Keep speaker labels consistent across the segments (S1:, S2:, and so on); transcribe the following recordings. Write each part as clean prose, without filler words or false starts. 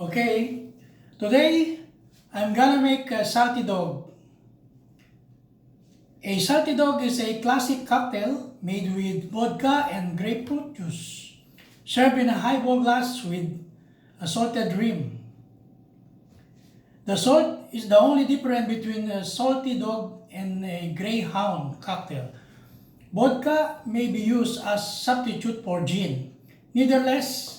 S1: Okay, today I'm gonna make a salty dog. A salty dog is a classic cocktail made with vodka and grapefruit juice, served in a highball glass with a salted rim. The salt is the only difference between a salty dog and a greyhound cocktail. Vodka may be used as substitute for gin. Nevertheless,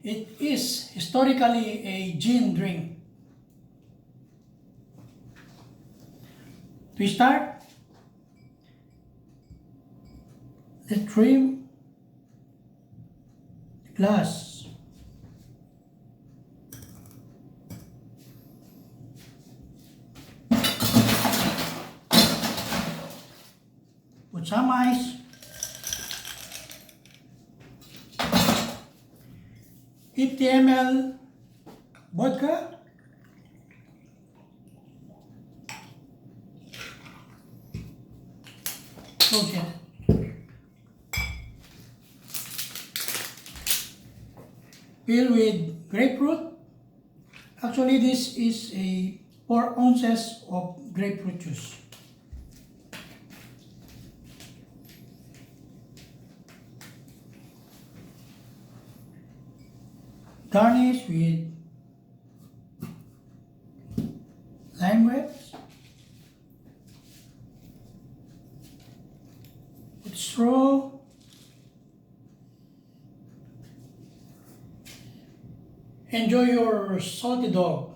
S1: it is historically a gin drink. To start, let's trim the glass. Put some ice. $50 ml vodka. Okay. Fill with grapefruit. Actually, this is a 4 ounces of grapefruit juice. Garnish with lime wedge, with straw, enjoy your salty dog.